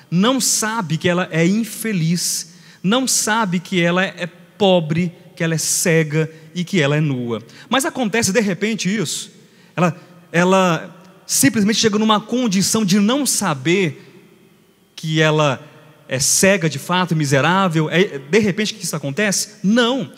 não sabe que ela é infeliz, não sabe que ela é pobre, que ela é cega e que ela é nua. Mas acontece de repente isso, ela simplesmente chega numa condição de não saber que ela é cega de fato, miserável. De repente que isso acontece? Não.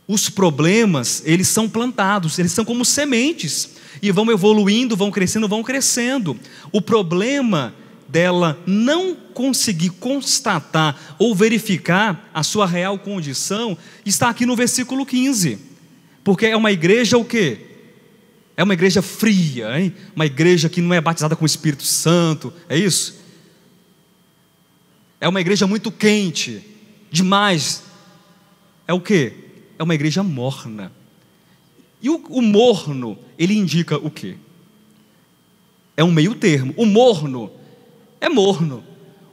Os problemas, eles são plantados, eles são como sementes, e vão evoluindo, vão crescendo. O problema dela não conseguir constatar ou verificar a sua real condição está aqui no versículo 15, porque é uma igreja o quê? É uma igreja fria, hein? Uma igreja que não é batizada com o Espírito Santo, é isso? É uma igreja muito quente, demais. É o quê? É uma igreja morna. E o morno, ele indica o quê? É um meio termo. O morno é morno.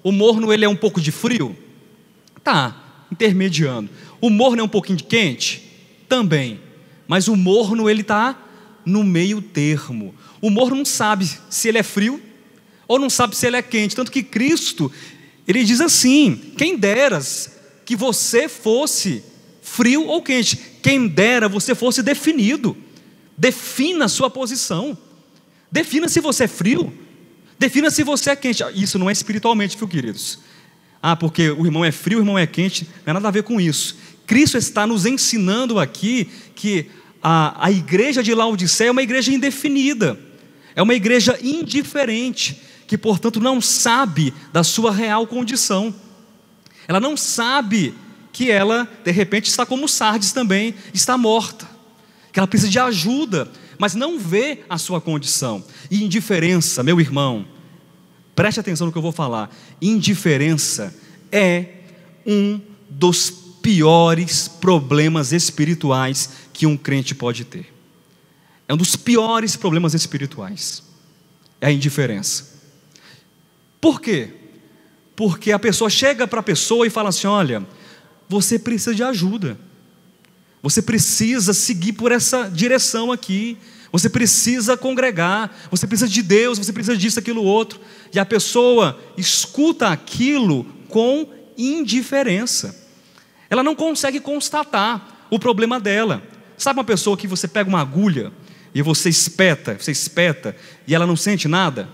O morno, ele é um pouco de frio? Tá, intermediando. O morno é um pouquinho de quente? Também. Mas o morno, ele está no meio termo. O morno não sabe se ele é frio ou não sabe se ele é quente. Tanto que Cristo, ele diz assim: quem deras que você fosse frio ou quente, quem dera você fosse definido. Defina a sua posição. Defina se você é frio, defina se você é quente. Isso não é espiritualmente, viu, queridos? Porque o irmão é frio, o irmão é quente, não tem nada a ver com isso. Cristo está nos ensinando aqui que a igreja de Laodiceia é uma igreja indefinida, é uma igreja indiferente, que portanto não sabe da sua real condição. Ela não sabe que ela de repente está como Sardes também, está morta, que ela precisa de ajuda, mas não vê a sua condição. E indiferença, meu irmão, preste atenção no que eu vou falar. Indiferença é um dos piores problemas espirituais que um crente pode ter. É um dos piores problemas espirituais, é a indiferença. Por quê? Porque a pessoa chega para a pessoa e fala assim: olha, você precisa de ajuda. Você precisa seguir por essa direção aqui. Você precisa congregar, você precisa de Deus, você precisa disso, aquilo, outro. E a pessoa escuta aquilo com indiferença. Ela não consegue constatar o problema dela. Sabe uma pessoa que você pega uma agulha e você espeta, e ela não sente nada?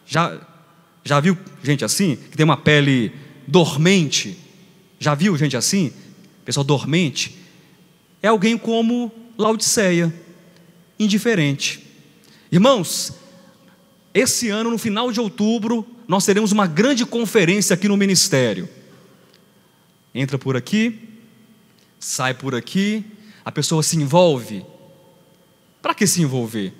Já viu gente assim? Que tem uma pele dormente? Já viu gente assim? Pessoa dormente? É alguém como Laodiceia, indiferente. Irmãos, esse ano, no final de outubro, nós teremos uma grande conferência aqui no ministério. Entra por aqui, sai por aqui, a pessoa se envolve. Para que se envolver?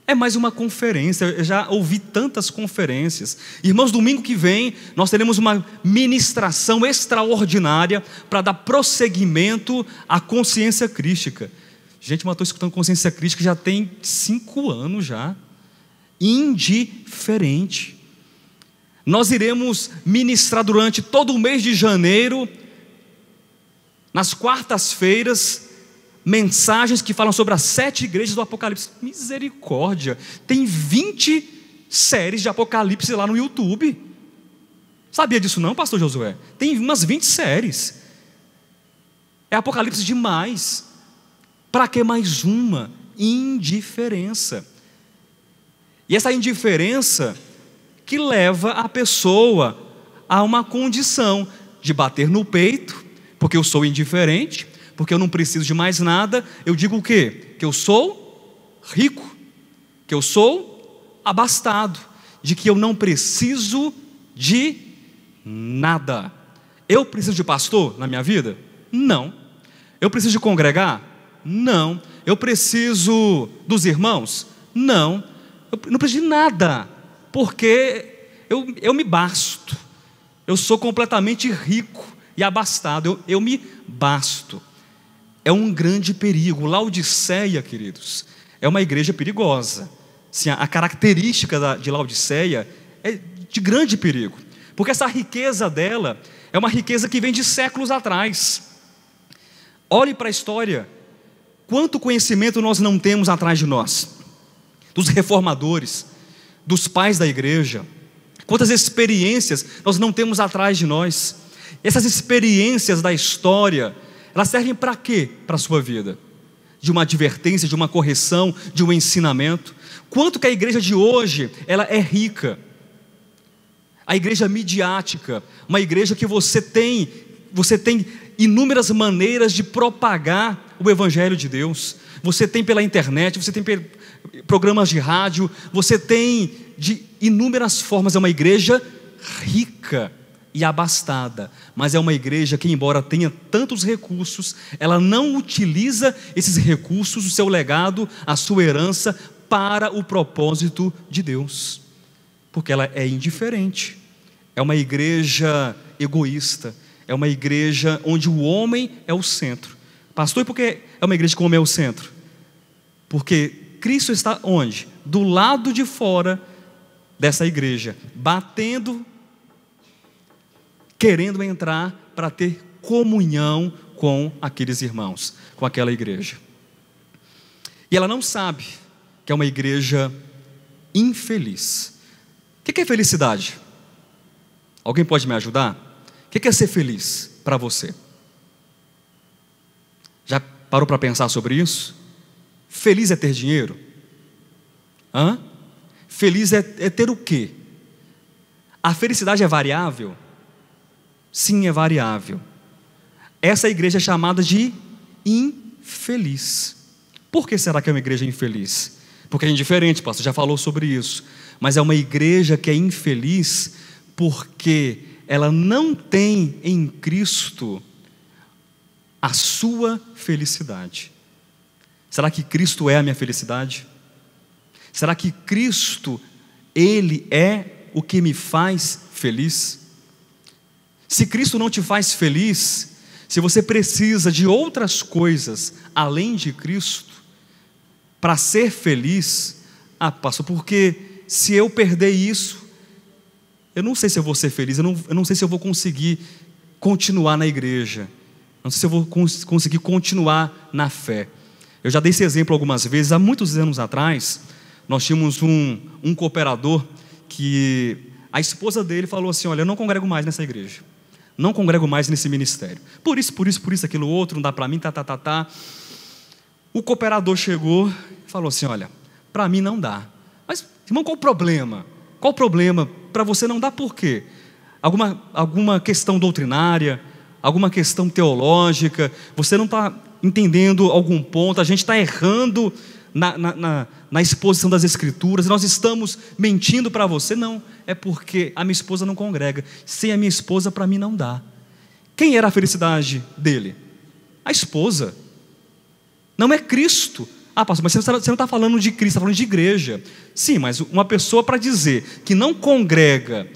É mais uma conferência. Eu já ouvi tantas conferências. Irmãos, domingo que vem nós teremos uma ministração extraordinária para dar prosseguimento à consciência crística. Gente, mas estou escutando consciência crística já tem 5 anos já. Indiferente. Nós iremos ministrar durante todo o mês de janeiro, nas quartas-feiras, mensagens que falam sobre as 7 igrejas do Apocalipse. Misericórdia, tem 20 séries de Apocalipse lá no YouTube. Sabia disso não, pastor Josué? Tem umas 20 séries. É Apocalipse demais. Para que mais uma? Indiferença. E essa indiferença que leva a pessoa a uma condição de bater no peito, porque eu sou indiferente, porque eu não preciso de mais nada. Eu digo o quê? Que eu sou rico, que eu sou abastado, de que eu não preciso de nada. Eu preciso de pastor na minha vida? Não. Eu preciso de congregar? Não. Eu preciso dos irmãos? Não. Eu não preciso de nada, porque eu me basto. Eu sou completamente rico e abastado, eu me basto. É um grande perigo. Laodiceia, queridos, é uma igreja perigosa. Sim, a característica de Laodiceia é de grande perigo, porque essa riqueza dela é uma riqueza que vem de séculos atrás. Olhe para a história, quanto conhecimento nós não temos atrás de nós, dos reformadores, dos pais da igreja, quantas experiências nós não temos atrás de nós. Essas experiências da história, elas servem para quê? Para a sua vida, de uma advertência, de uma correção, de um ensinamento. Quanto que a igreja de hoje, ela é rica. A igreja midiática, uma igreja que você tem inúmeras maneiras de propagar o evangelho de Deus. Você tem pela internet, você tem programas de rádio, você tem de inúmeras formas. É uma igreja rica e abastada, mas é uma igreja que, embora tenha tantos recursos, ela não utiliza esses recursos, o seu legado, a sua herança, para o propósito de Deus, porque ela é indiferente. É uma igreja egoísta, é uma igreja onde o homem é o centro. Pastor, e por que é uma igreja que o homem é o centro? Porque Cristo está onde? Do lado de fora dessa igreja, batendo, querendo entrar para ter comunhão com aqueles irmãos, com aquela igreja. E ela não sabe que é uma igreja infeliz. O que é felicidade? Alguém pode me ajudar? O que é ser feliz para você? Já parou para pensar sobre isso? Feliz é ter dinheiro? Feliz é ter o quê? A felicidade é variável? Sim, é variável. Essa igreja é chamada de infeliz. Por que será que é uma igreja infeliz? Porque é indiferente, pastor, já falou sobre isso. Mas é uma igreja que é infeliz porque ela não tem em Cristo a sua felicidade. Será que Cristo é a minha felicidade? Será que Cristo, Ele é o que me faz feliz? Se Cristo não te faz feliz, se você precisa de outras coisas além de Cristo para ser feliz, pastor, porque se eu perder isso, eu não sei se eu vou ser feliz, eu não sei se eu vou conseguir continuar na igreja. Não sei se eu vou conseguir continuar na fé. Eu já dei esse exemplo algumas vezes. Há muitos anos atrás, nós tínhamos um cooperador que a esposa dele falou assim: olha, eu não congrego mais nessa igreja, não congrego mais nesse ministério, por isso, aquilo outro, não dá para mim, tá. O cooperador chegou e falou assim: olha, para mim não dá. Mas, irmão, qual o problema? Qual o problema? Para você não dá por quê? Alguma questão doutrinária, alguma questão teológica, você não está entendendo algum ponto, a gente está errando na exposição das Escrituras, nós estamos mentindo para você. Não, é porque a minha esposa não congrega. Sem a minha esposa, para mim não dá. Quem era a felicidade dele? A esposa. Não é Cristo. Ah, pastor, mas você não está falando de Cristo, está falando de igreja. Sim, mas uma pessoa, para dizer que não congrega,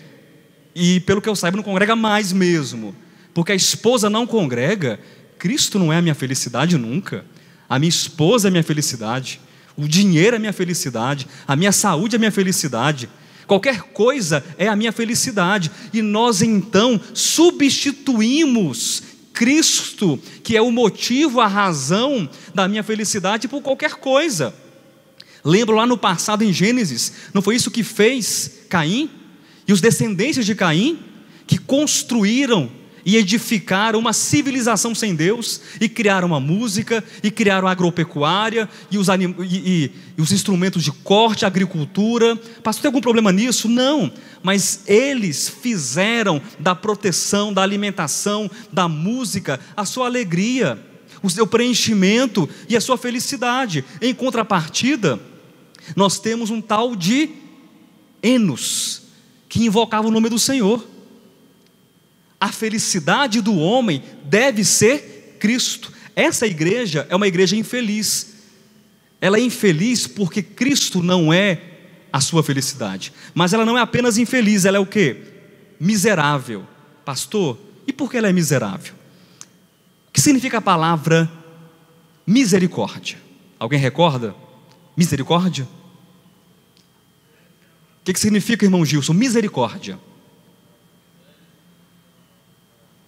e pelo que eu saiba não congrega mais mesmo, porque a esposa não congrega, Cristo não é a minha felicidade nunca. A minha esposa é a minha felicidade, o dinheiro é a minha felicidade, a minha saúde é a minha felicidade, qualquer coisa é a minha felicidade. E nós então substituímos Cristo, que é o motivo, a razão da minha felicidade, por qualquer coisa. Lembro lá no passado em Gênesis, não foi isso que fez Caim? E os descendentes de Caim, que construíram e edificaram uma civilização sem Deus, e criaram uma música, e criaram a agropecuária, e os instrumentos de corte, a agricultura. Pastor, tem algum problema nisso? Não, mas eles fizeram da proteção, da alimentação, da música, a sua alegria, o seu preenchimento e a sua felicidade. Em contrapartida, nós temos um tal de Enos, que invocava o nome do Senhor. A felicidade do homem deve ser Cristo. Essa igreja é uma igreja infeliz. Ela é infeliz porque Cristo não é a sua felicidade. Mas ela não é apenas infeliz, ela é o quê? Miserável. Pastor, e por que ela é miserável? O que significa a palavra misericórdia? Alguém recorda? Misericórdia? O que significa, irmão Gilson, misericórdia?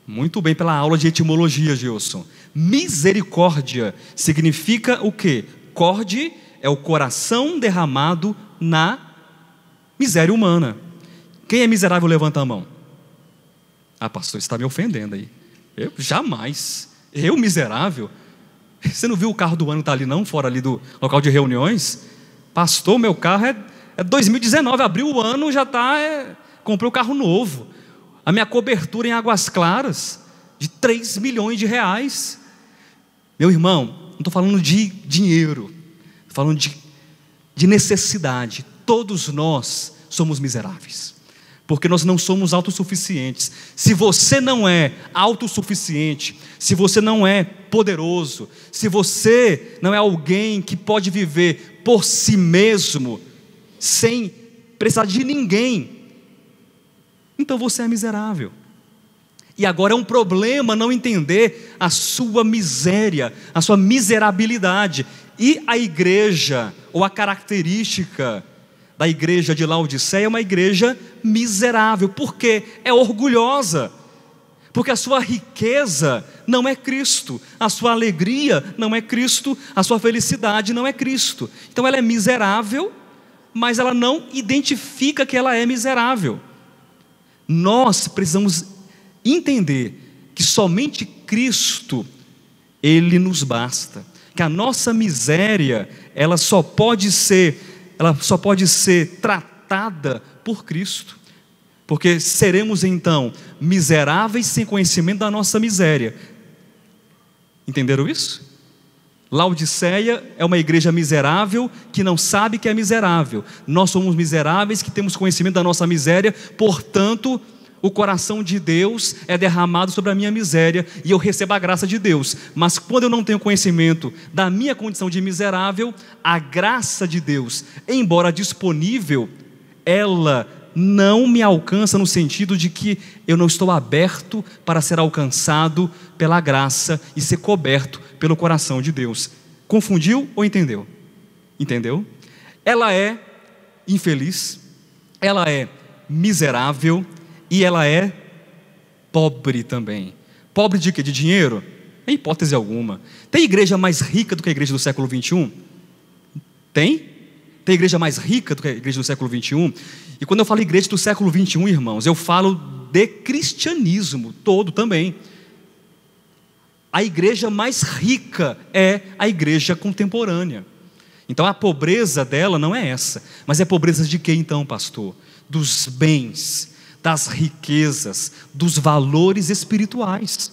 Muito bem, pela aula de etimologia, Gilson. Misericórdia significa o quê? Corde é o coração derramado na miséria humana. Quem é miserável, levanta a mão. Ah, pastor, você está me ofendendo aí. Eu jamais. Eu miserável? Você não viu o carro do ano está ali não, fora ali do local de reuniões? Pastor, meu carro é 2019, abriu o ano, já está, comprei um carro novo. A minha cobertura em Águas Claras, de 3 milhões de reais. Meu irmão, não estou falando de dinheiro, estou falando de necessidade. Todos nós somos miseráveis, porque nós não somos autossuficientes. Se você não é autossuficiente, se você não é poderoso, se você não é alguém que pode viver por si mesmo, sem precisar de ninguém, então você é miserável. E agora é um problema não entender a sua miséria, a sua miserabilidade. E a igreja, ou a característica da igreja de Laodiceia, é uma igreja miserável. Por quê? É orgulhosa. Porque a sua riqueza não é Cristo, a sua alegria não é Cristo, a sua felicidade não é Cristo. Então ela é miserável, mas ela não identifica que ela é miserável. Nós precisamos entender que somente Cristo, Ele nos basta. Que a nossa miséria, ela só pode ser tratada por Cristo. Porque seremos então miseráveis sem conhecimento da nossa miséria. Entenderam isso? Laodiceia é uma igreja miserável que não sabe que é miserável. Nós somos miseráveis que temos conhecimento da nossa miséria, portanto, o coração de Deus é derramado sobre a minha miséria e eu recebo a graça de Deus. Mas quando eu não tenho conhecimento da minha condição de miserável, a graça de Deus, embora disponível, ela não me alcança no sentido de que eu não estou aberto para ser alcançado pela graça e ser coberto pelo coração de Deus. Confundiu ou entendeu? Entendeu? Ela é infeliz, ela é miserável e ela é pobre também. Pobre de quê? De dinheiro? em hipótese alguma. Tem igreja mais rica do que a igreja do século 21? Tem? Tem igreja mais rica do que a igreja do século 21? E quando eu falo igreja do século 21, irmãos, eu falo de cristianismo todo também. A igreja mais rica é a igreja contemporânea. Então a pobreza dela não é essa. Mas é pobreza de quê então, pastor? Dos bens, das riquezas, dos valores espirituais.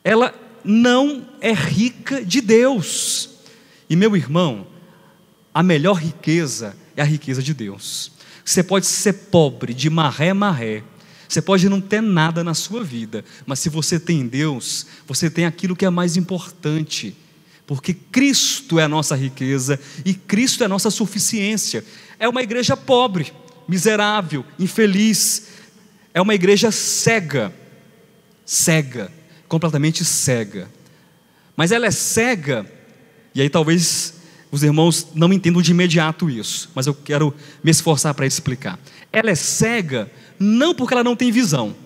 Ela não é rica de Deus. E meu irmão, a melhor riqueza é a riqueza de Deus. Você pode ser pobre de maré, você pode não ter nada na sua vida, mas se você tem Deus, você tem aquilo que é mais importante, porque Cristo é a nossa riqueza e Cristo é a nossa suficiência. É uma igreja pobre, miserável, infeliz, é uma igreja cega, completamente cega. Mas ela é cega, e aí talvez os irmãos não entendam de imediato isso, mas eu quero me esforçar para explicar. Ela é cega não porque ela não tem visão,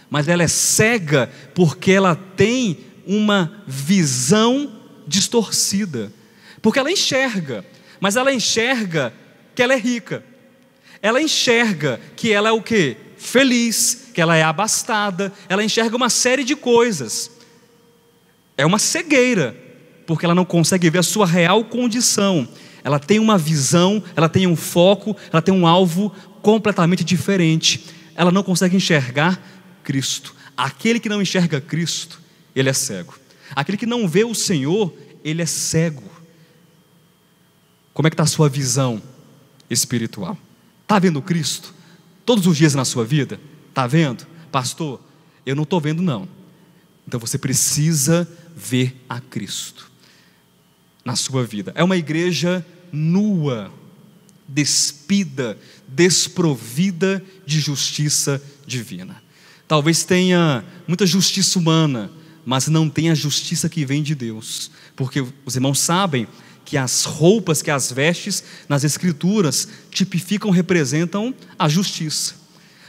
mas ela é cega porque ela tem uma visão distorcida. Porque ela enxerga, mas ela enxerga que ela é rica. Ela enxerga que ela é o quê? Feliz, que ela é abastada. Ela enxerga uma série de coisas. É uma cegueira, porque ela não consegue ver a sua real condição. Ela tem uma visão, ela tem um foco, ela tem um alvo completamente diferente. Ela não consegue enxergar Cristo. Aquele que não enxerga Cristo, ele é cego. Aquele que não vê o Senhor, ele é cego. Como é que está a sua visão espiritual? Está vendo Cristo todos os dias na sua vida? Está vendo? Pastor, eu não estou vendo não. Então você precisa ver a Cristo na sua vida. É uma igreja nua, despida, desprovida de justiça divina. Talvez tenha muita justiça humana, mas não tem a justiça que vem de Deus, porque os irmãos sabem que as roupas, que as vestes nas escrituras tipificam, representam a justiça,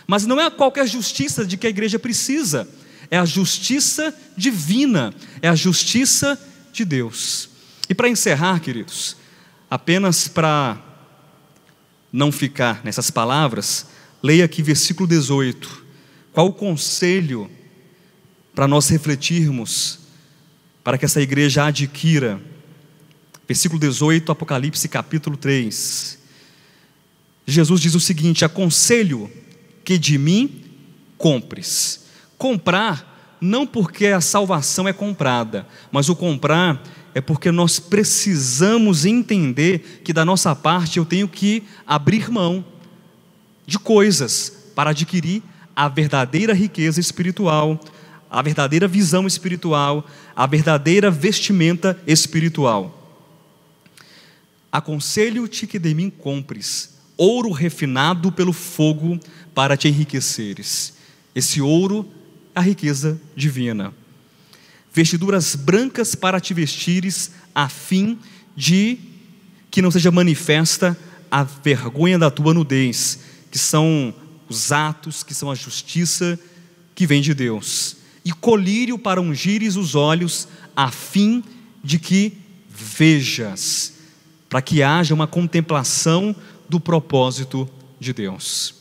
mas não é qualquer justiça de que a igreja precisa, é a justiça divina, é a justiça de Deus. E para encerrar, queridos, apenas para não ficar nessas palavras, leia aqui versículo 18, qual o conselho para nós refletirmos, para que essa igreja adquira. Versículo 18, Apocalipse capítulo 3. Jesus diz o seguinte: aconselho que de mim compres. Comprar, não porque a salvação é comprada, mas o comprar é porque nós precisamos entender que da nossa parte eu tenho que abrir mão de coisas para adquirir a verdadeira riqueza espiritual, a verdadeira visão espiritual, a verdadeira vestimenta espiritual. Aconselho-te que de mim compres ouro refinado pelo fogo para te enriqueceres. Esse ouro é a riqueza divina. Vestiduras brancas para te vestires, a fim de que não seja manifesta a vergonha da tua nudez, que são os atos, que são a justiça que vem de Deus. E colírio para ungires os olhos, a fim de que vejas, para que haja uma contemplação do propósito de Deus.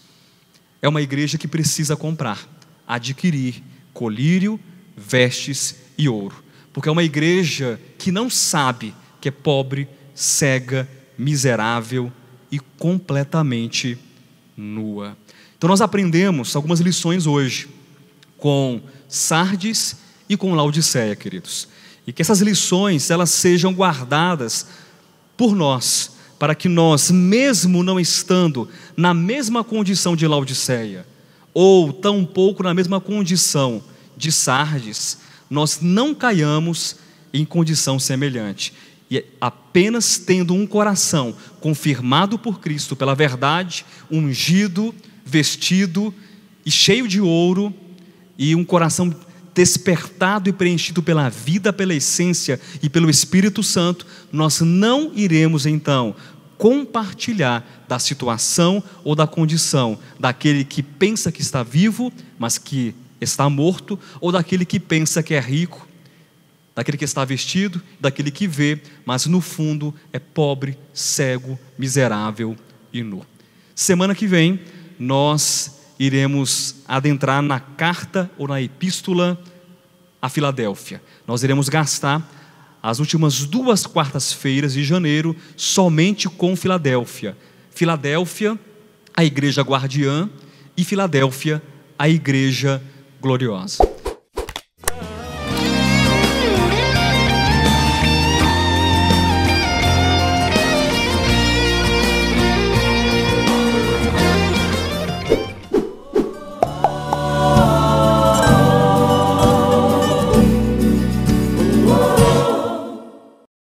É uma igreja que precisa comprar, adquirir colírio, vestes e ouro, porque é uma igreja que não sabe que é pobre, cega, miserável e completamente nua. Então nós aprendemos algumas lições hoje com Sardes e com Laodiceia, queridos, e que essas lições elas sejam guardadas por nós, para que nós, mesmo não estando na mesma condição de Laodiceia, ou tampouco na mesma condição de Sardes, nós não caiamos em condição semelhante, e apenas tendo um coração confirmado por Cristo, pela verdade, ungido, vestido e cheio de ouro, e um coração despertado e preenchido pela vida, pela essência e pelo Espírito Santo, nós não iremos então compartilhar da situação ou da condição daquele que pensa que está vivo, mas que está morto, ou daquele que pensa que é rico daquele que está vestido, daquele que vê, mas no fundo é pobre, cego, miserável e nu. Semana que vem nós iremos adentrar na carta ou na epístola a Filadélfia. Nós iremos gastar as últimas 2 quartas-feiras de janeiro somente com Filadélfia. Filadélfia, a igreja guardiã, e Filadélfia, a igreja gloriosa.